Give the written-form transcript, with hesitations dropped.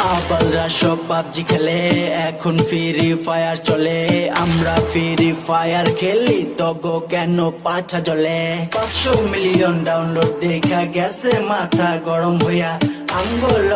আবালরা সব পাবজি খেলে, এখন ফ্রি ফায়ার চলে। আমরা ফ্রি ফায়ার খেলি তগো কেন পাছা জ্বলে। 500 মিলিয়ন ডাউনলোড দেখা গেছে মাথা গরম হইয়া। আঙ্গুল